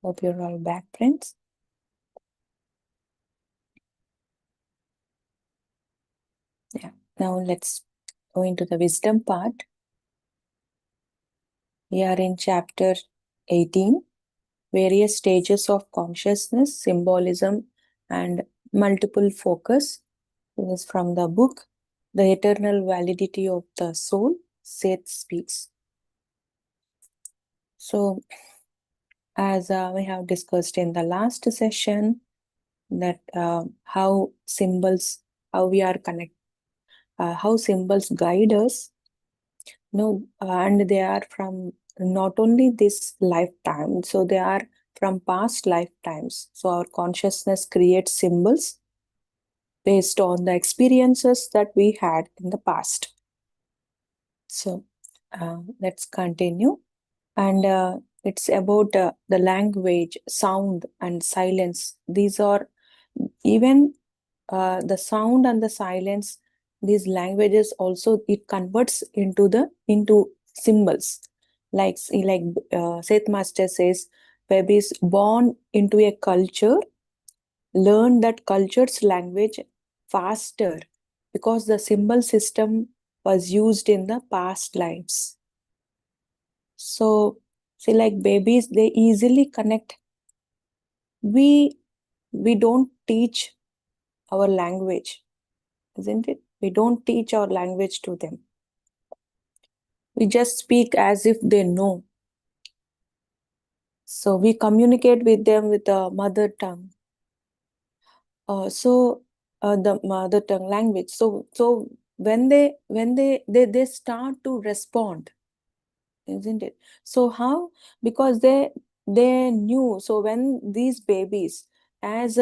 Hope you're all back, friends. Yeah, now let's go into the wisdom part. We are in chapter 18, various stages of consciousness, symbolism, and multiple focus. This is from the book, The Eternal Validity of the Soul, SETH speaks. So, as we have discussed in the last session, that how we are connected, how symbols guide us. And they are from not only this lifetime, so they are from past lifetimes. So our consciousness creates symbols based on the experiences that we had in the past. So let's continue. And it's about the language, sound, and silence. These are even the sound and the silence. These languages also, it converts into symbols. Like Seth Master says, babies born into a culture learn that culture's language faster because the symbol system was used in the past lives. So, see, like babies, they easily connect. We don't teach our language, isn't it? We don't teach our language to them. We just speak as if they know. So we communicate with them with the mother tongue. The mother tongue language. So when they start to respond, isn't it? So how? Because they knew. So when these babies, as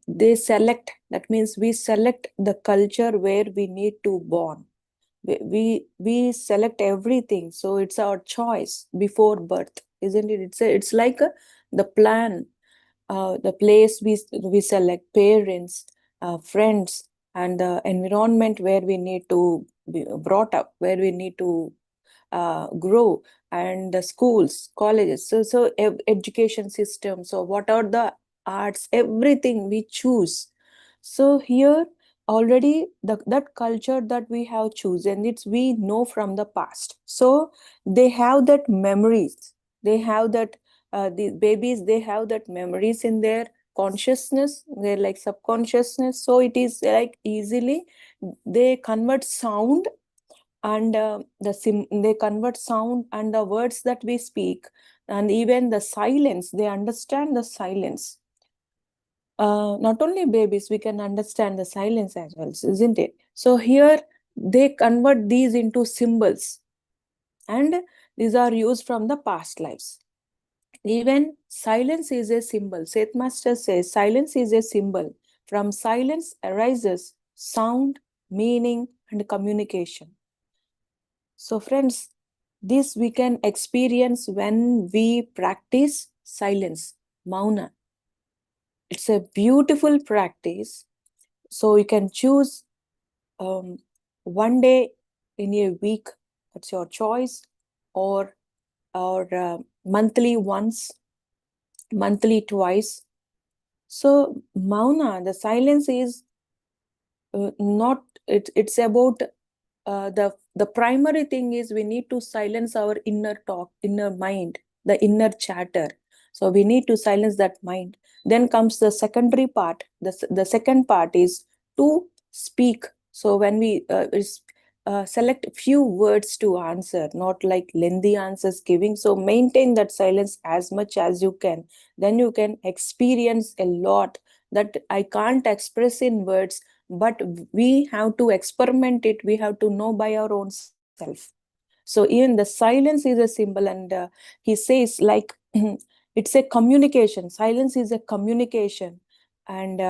they select, that means we select the culture where we need to born. We select everything, so it's our choice before birth, isn't it? It's like the plan, the place we select, parents, friends, and the environment where we need to be brought up, where we need to grow, and the schools, colleges, so education system. So what are the arts, everything we choose. So here already that culture that we have chosen, it's we know from the past. So they have that memories, they have that the babies, they have that memories in their consciousness, they're like subconsciousness. So it is like easily they convert sound and they convert sound and the words that we speak, and even the silence, they understand the silence. Not only babies, we can understand the silence as well, isn't it? So here they convert these into symbols, and these are used from the past lives. Even silence is a symbol. Seth Master says silence is a symbol. From silence arises sound, meaning, and communication. So friends, this we can experience when we practice silence, mauna. It's a beautiful practice. So you can choose one day in a week, that's your choice, or monthly once, monthly twice. So mauna, the silence is not, it's about the primary thing is we need to silence our inner talk, inner mind, the inner chatter. So we need to silence that mind. Then comes the secondary part. The second part is to speak. So when we select few words to answer, not like lengthy answers giving. So maintain that silence as much as you can. Then you can experience a lot that I can't express in words, but we have to experiment it. We have to know by our own self. So even the silence is a symbol, and he says like it's a communication. Silence is a communication, and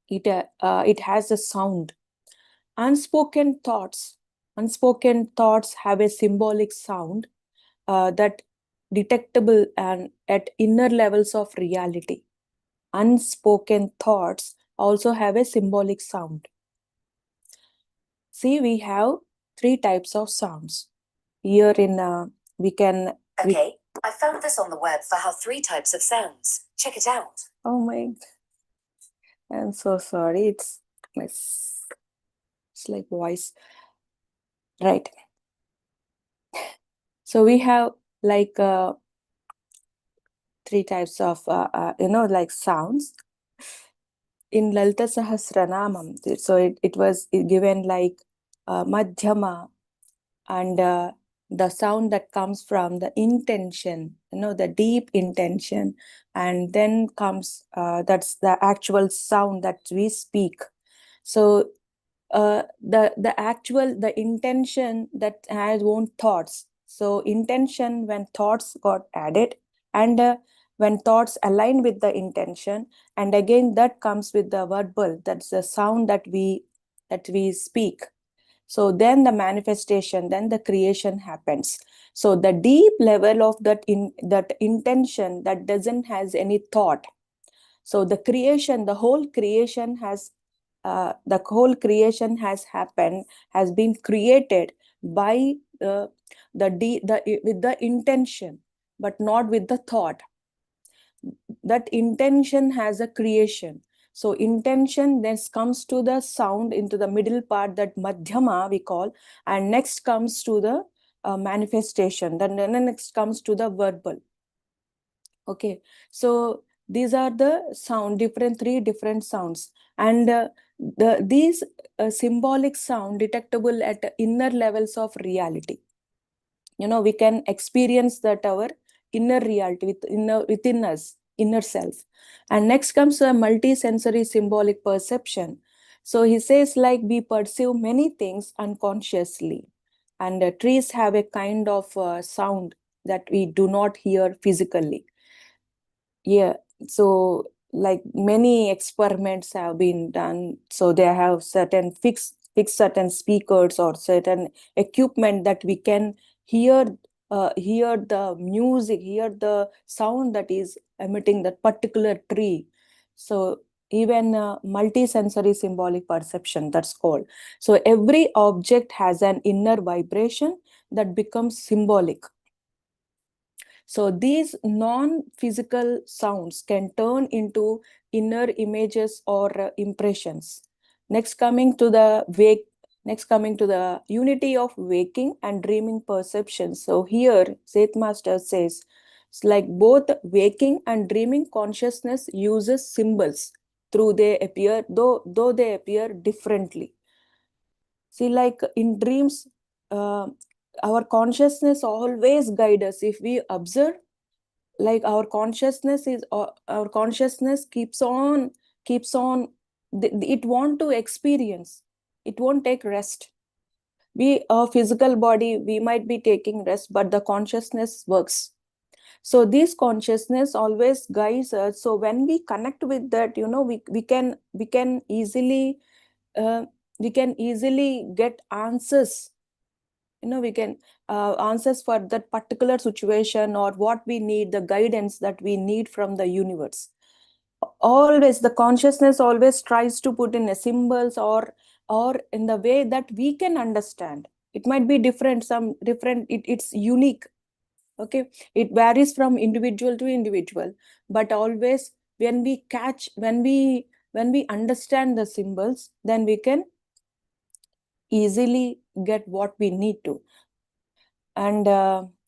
it has a sound. Unspoken thoughts have a symbolic sound that detectable and at inner levels of reality. Unspoken thoughts also have a symbolic sound. See, we have three types of sounds. Here in we can I found this on the web for how 3 types of sounds. Check it out. Oh my, I'm so sorry. It's like voice. Right. So we have like 3 types of like sounds in Lalita Sahasranamam. So it was given like Madhyama, and the sound that comes from the intention, the deep intention, and then comes that's the actual sound that we speak. So the intention that has own thoughts. So intention, when thoughts got added, and when thoughts align with the intention, and again that comes with the verbal, that's the sound that we speak. So then the manifestation, then the creation happens. So the deep level of that intention that doesn't has any thought. So the creation, the whole creation has happened, has been created by with the intention, but not with the thought. That intention has a creation. So intention then comes to the sound into the middle part, that madhyama we call, and next comes to the manifestation, then next comes to the verbal. Okay, so these are the three different sounds, and these symbolic sound detectable at inner levels of reality. We can experience that our inner reality within us, inner self. And next comes a multi-sensory symbolic perception. So he says, like, we perceive many things unconsciously, and trees have a kind of sound that we do not hear physically. Yeah, so like many experiments have been done, so they have certain fixed certain speakers or certain equipment that we can hear the music, hear the sound that is emitting that particular tree. So even multi-sensory symbolic perception, that's called. So every object has an inner vibration that becomes symbolic. So these non-physical sounds can turn into inner images or impressions. Next coming to the unity of waking and dreaming perception. So here Seth Master says, it's like both waking and dreaming consciousness uses symbols though they appear differently. See, like in dreams, our consciousness always guides us. If we observe, like our consciousness keeps on it want to experience, it won't take rest. Our physical body, we might be taking rest, but the consciousness works. So this consciousness always guides us. So when we connect with that, we can easily get answers. We can answers for that particular situation, or what we need, the guidance that we need from the universe. Always the consciousness always tries to put in a symbols, or in the way that we can understand. It might be different, it's unique. Okay, it varies from individual to individual, but always when we understand the symbols, then we can easily get what we need to. And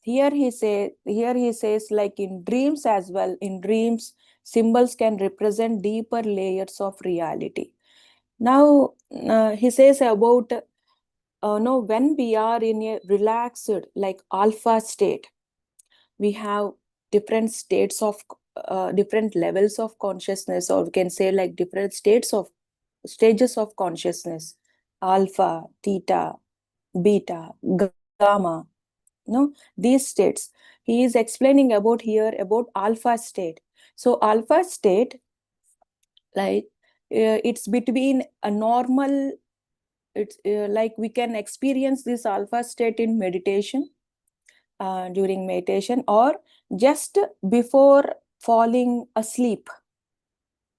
here he says, like in dreams as well, in dreams symbols can represent deeper layers of reality. Now he says about no, when we are in a relaxed, like alpha state, we have different states of different levels of consciousness, or we can say like different stages of consciousness: alpha, theta, beta, gamma. These states he is explaining about here, about alpha state. So alpha state, like it's between a normal, it's like we can experience this alpha state in meditation, during meditation, or just before falling asleep.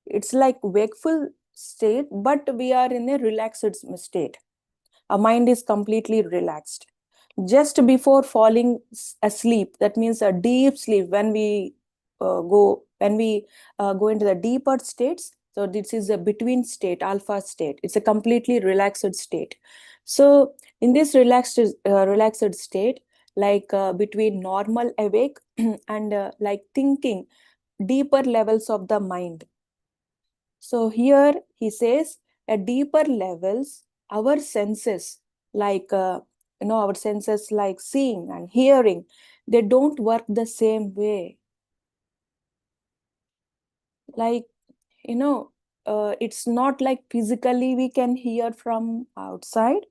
It's like wakeful state, but we are in a relaxed state. Our mind is completely relaxed. just before falling asleep. That means a deep sleep. When we go into the deeper states, so this is a between state, alpha state. It's a completely relaxed state. So in this relaxed state, like between normal awake and like thinking deeper levels of the mind. So here he says at deeper levels, our senses, like our senses like seeing and hearing, they don't work the same way. Like, it's not like physically we can hear from outside,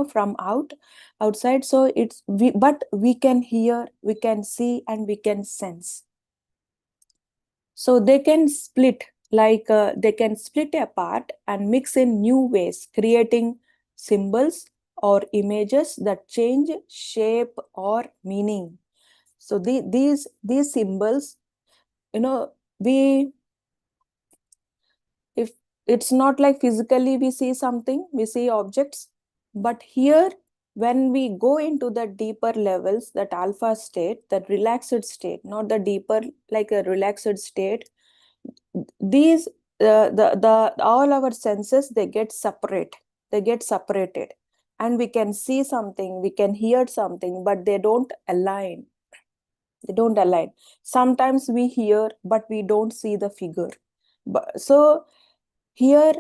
from outside. So but we can hear, we can see, and we can sense. So they can split, like they can split apart and mix in new ways, creating symbols or images that change shape or meaning. So these symbols, we if it's not like physically we see something, we see objects, but here when we go into the deeper levels, that alpha state, that relaxed state, not the deeper, like a relaxed state, these the all our senses, they get separated, and we can see something, we can hear something, but they don't align. Sometimes we hear but we don't see the figure. But here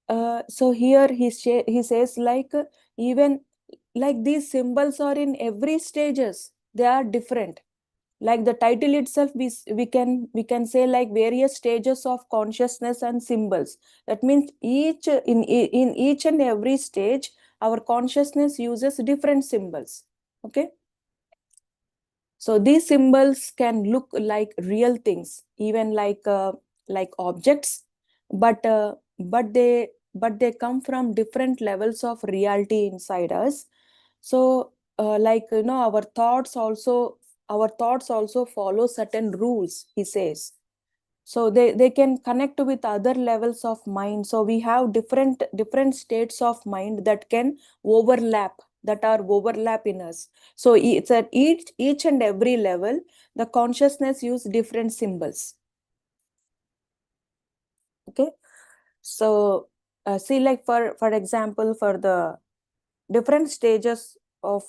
here he says, like even like these symbols are in every stages, they are different. Like the title itself, we can say like various stages of consciousness and symbols. That means in each and every stage our consciousness uses different symbols. Okay, so these symbols can look like real things, even like objects, but they come from different levels of reality inside us. So like our thoughts also follow certain rules, he says. So they can connect with other levels of mind. So we have different states of mind that can overlap, that are overlap in us. So it's at each and every level the consciousness use different symbols. Okay, so see, like for example, for the different stages of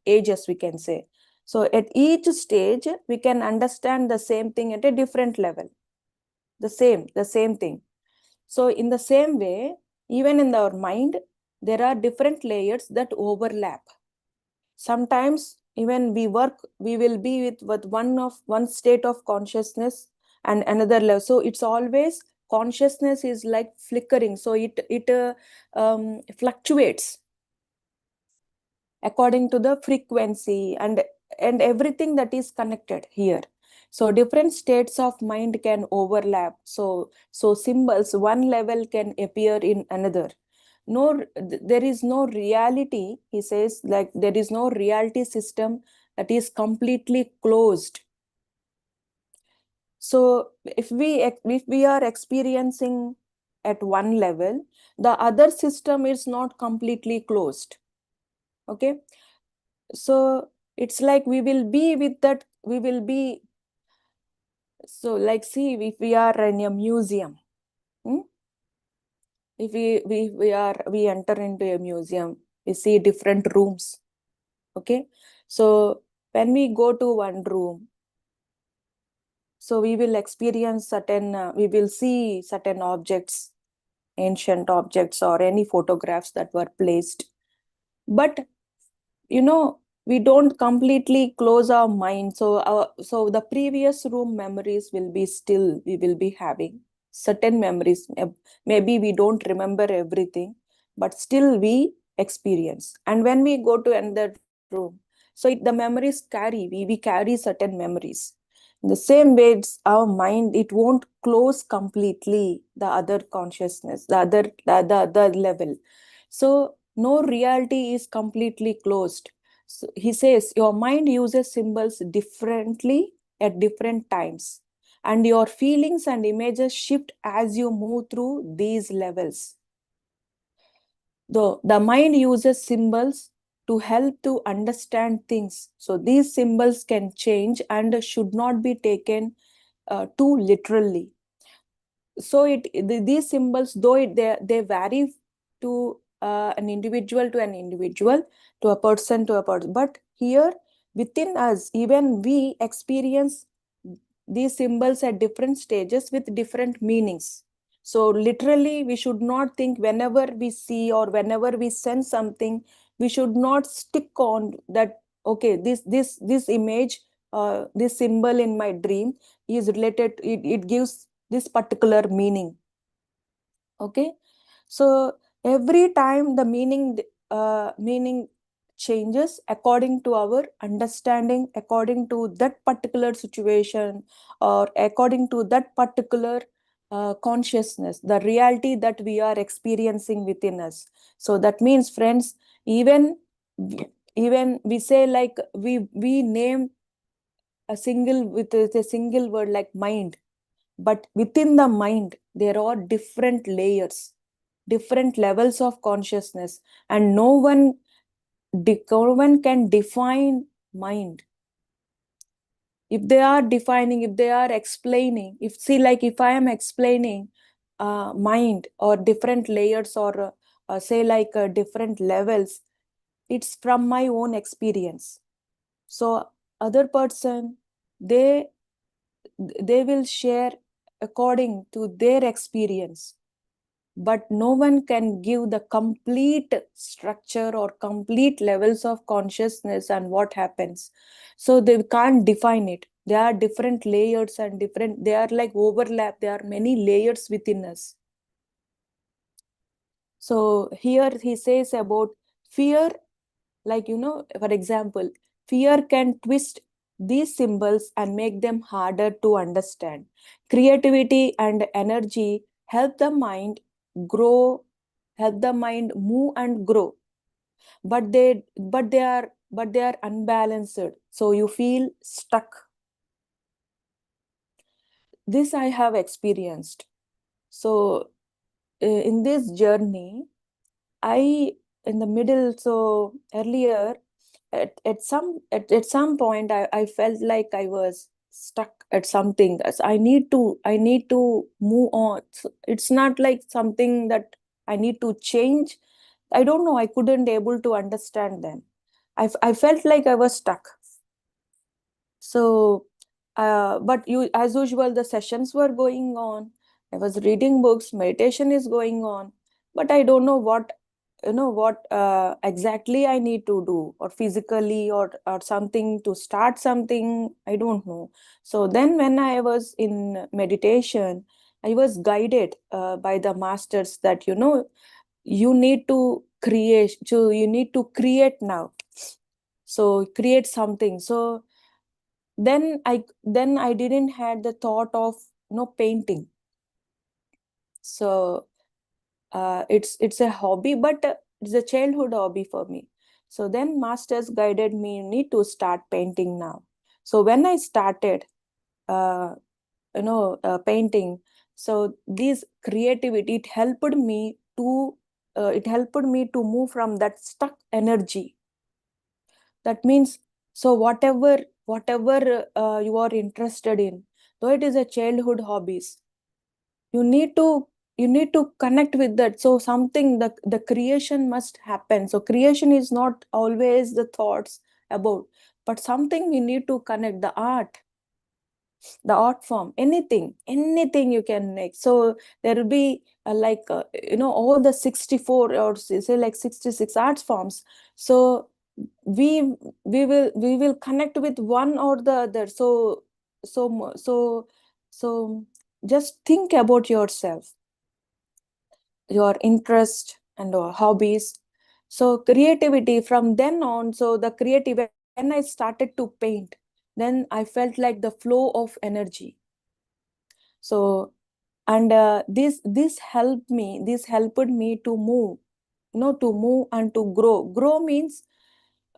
ages, we can say. So at each stage we can understand the same thing at a different level, the same thing. So in the same way, even in our mind, there are different layers that overlap. Sometimes even we will be with one state of consciousness and another level. So it's always consciousness is like flickering. So it fluctuates according to the frequency and everything that is connected here. So different states of mind can overlap. So symbols, one level can appear in another. There is no reality, he says, like there is no reality system that is completely closed. So if we are experiencing at one level, the other system is not completely closed. Okay, so it's like we will be with that, we will be. So like, see, if we are in a museum, if we enter into a museum, we see different rooms. Okay, so when we go to one room, so we will experience we will see certain objects, ancient objects or any photographs that were placed. But we don't completely close our mind. So the previous room memories will be still, we will be having certain memories. Maybe we don't remember everything, but still we experience. And when we go to another room, so the memories we carry certain memories. In the same way, it's our mind, it won't close completely the other consciousness, the other level. So no reality is completely closed. So he says your mind uses symbols differently at different times, and your feelings and images shift as you move through these levels. Though the mind uses symbols to help to understand things. So these symbols can change and should not be taken too literally. So these symbols, though they vary to an individual to an individual, to a person to a person, but here within us, even we experience these symbols at different stages with different meanings. So literally, we should not think whenever we see or whenever we sense something, we should not stick on that. Okay, this image, this symbol in my dream is related. It gives this particular meaning. Okay, so every time the meaning changes according to our understanding, according to that particular situation, or according to that particular consciousness, the reality that we are experiencing within us. So that means, friends, even even we say, like, we name a single with a single word like mind, but within the mind there are different layers, different levels of consciousness, and no one can define mind. If they are defining, if they are explaining, if I am explaining mind or different layers, or different levels, it's from my own experience. So other person, they they will share according to their experience, but no one can give the complete structure or complete levels of consciousness and what happens. So they can't define it. There are different layers and different, they are like overlap, there are many layers within us. So here he says about fear, like, for example, fear can twist these symbols and make them harder to understand. Creativity and energy help the mind grow, help the mind move and grow. But they are unbalanced. So you feel stuck. This I have experienced. So in this journey, I in the middle, so earlier, at some point, I felt like I was stuck at something. As I need to move on. So it's not like something that I need to change. I don't know, I couldn't able to understand them. I felt like I was stuck. So but as usual, the sessions were going on. I was reading books, meditation is going on, but I don't know what exactly I need to do, or physically, or something to start something, I don't know. So then when I was in meditation, I was guided by the masters that you need to create now. So create something. So then I didn't had the thought of painting. So it's a hobby, but it's a childhood hobby for me. So then masters guided me, you need to start painting now. So when I started uh, painting, so this creativity, it helped me to move from that stuck energy. That means, so whatever you are interested in, though it is a childhood hobbies, you need to connect with that. So something, the creation must happen. So creation is not always the thoughts about, but something we need to connect. The art form, anything you can make. So there will be all the 64, or say like 66 art forms. So we we will connect with one or the other. So just think about yourself, your interest and your hobbies. So creativity from then on. So the creative, when I started to paint, then I felt like the flow of energy. So, and this helped me to move, and to grow means,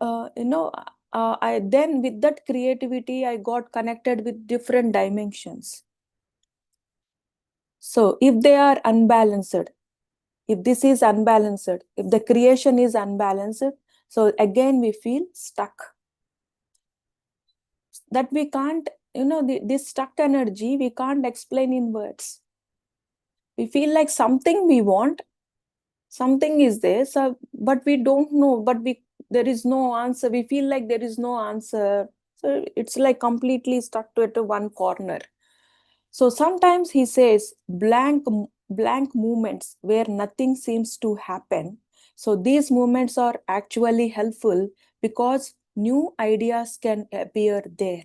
I then, with that creativity, I got connected with different dimensions. So if they are unbalanced, if this is unbalanced, if the creation is unbalanced, So again, we feel stuck. That we can't, this stuck energy, we can't explain in words. We feel like something we want, something is there, so, but we don't know, but there is no answer. We feel like there is no answer. So it's like completely stuck to one corner. So sometimes he says blank moments where nothing seems to happen. So these moments are actually helpful because new ideas can appear there.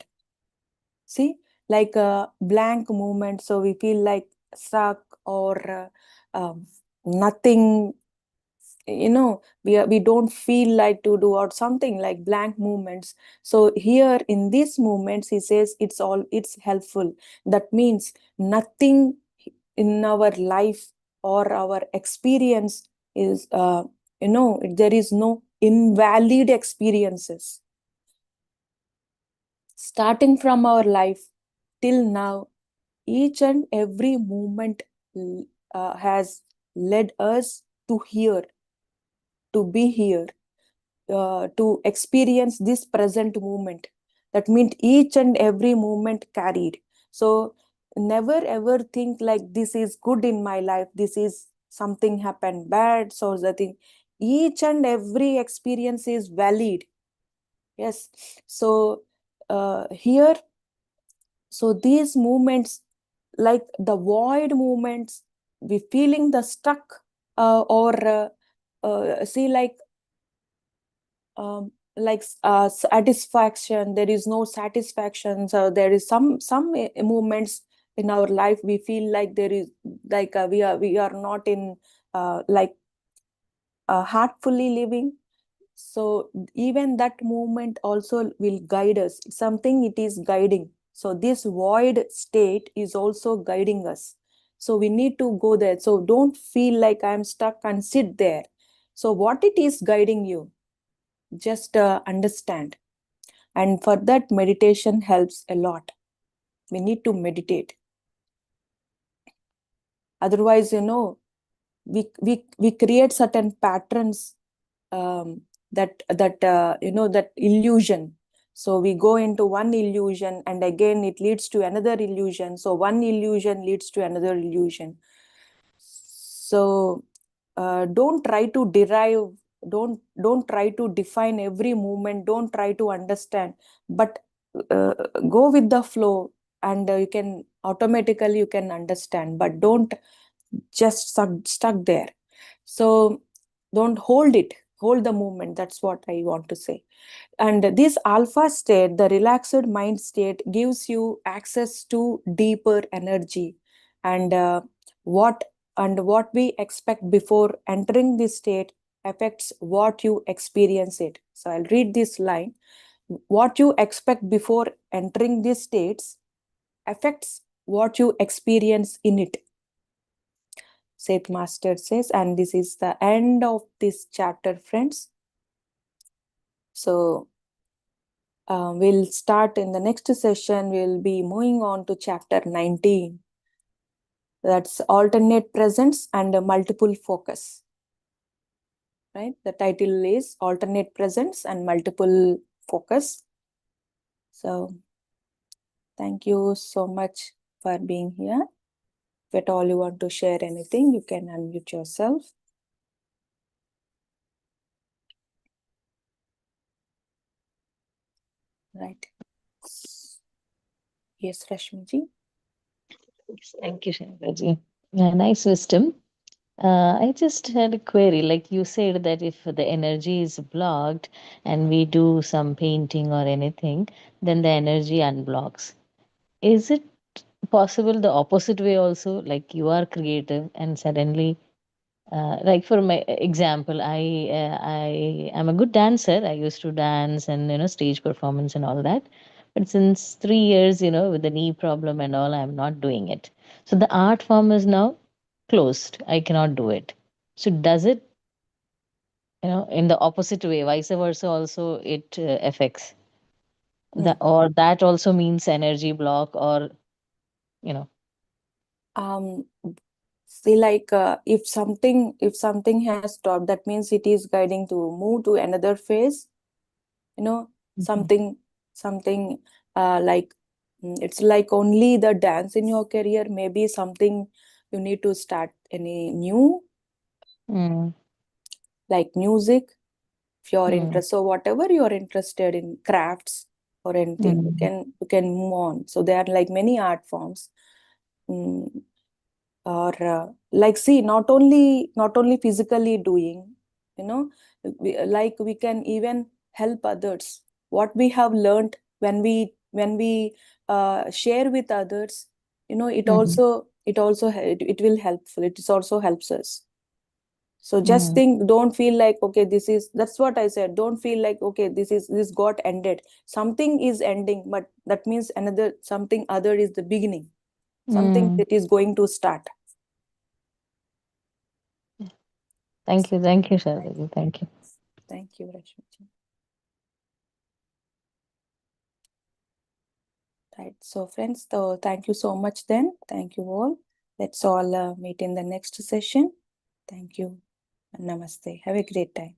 See, like a blank moment. So we feel like stuck or nothing, we don't feel like to do or something like blank moments. So here in these moments, he says it's helpful. That means nothing in our life or our experience is, there is no invalid experiences. Starting from our life till now, each and every moment has led us to here, to be here, to experience this present moment. That means each and every moment carried. So never ever think like this is good in my life, this is something happened bad, so the thing, each and every experience is valid. Yes. So here, so these movements, like the void movements, we feeling the stuck, or see satisfaction, there is no satisfaction. So there is some movements in our life we feel like there is, like we are not in, like heartfully living. So even that movement also will guide us, something it is guiding. So this void state is also guiding us. So we need to go there. So don't feel like I'm stuck and sit there. So what it is guiding you, just understand. And for that, meditation helps a lot. We need to meditate. Otherwise, we create certain patterns, that illusion. So we go into one illusion and again it leads to another illusion. So one illusion leads to another illusion. So don't try to derive, don't try to define every movement, don't try to understand, but uh, go with the flow, and you can automatically you can understand, but don't just stuck there. So don't hold the movement. That's what I want to say. And this alpha state, the relaxed mind state, gives you access to deeper energy. And what what we expect before entering this state affects what you experience it. So I'll read this line. What you expect before entering these states affects what you experience in it. Seth Master says, and this is the end of this chapter, friends. So we'll start in the next session. We'll be moving on to chapter 19. That's alternate presence and multiple focus. Right? The title is alternate presence and multiple focus. So thank you so much for being here. If at all you want to share anything, you can unmute yourself. Right. Yes, Rashmiji. Thank you, Shankaji. Yeah, nice wisdom. I just had a query. Like you said, that if the energy is blocked and we do some painting or anything, then the energy unblocks. Is it possible the opposite way also? Like you are creative and suddenly, like for my example, I am a good dancer. I used to dance and stage performance and all that. But since 3 years, with the knee problem and all, I'm not doing it. So the art form is now closed. I cannot do it. So does it, in the opposite way, vice versa, also it affects Mm. that, or that also means energy block, or you know. Um, See, like if something has stopped, that means it is guiding to move to another phase. Mhm. Something like it's like only the dance in your career, maybe something you need to start any new, Mm. like music, if you're Mm. interested. So whatever you're interested in, crafts or anything, Mm. you can move on. So there are like many art forms. Mm, or like, see, not only physically doing, like we can even help others. What we have learned, when we share with others, it Mhm. also it will helpful, it is also helps us. So just Mm. think, don't feel like, okay, that's what I said, don't feel like, okay, this got ended. Something is ending, but that means another something other is the beginning, something Mm. that is going to start. Thank you, Saradaji. Thank you. Thank you, Rashmi. Right. So, friends, so thank you so much then. Thank you all. Let's all meet in the next session. Thank you. Namaste. Have a great time.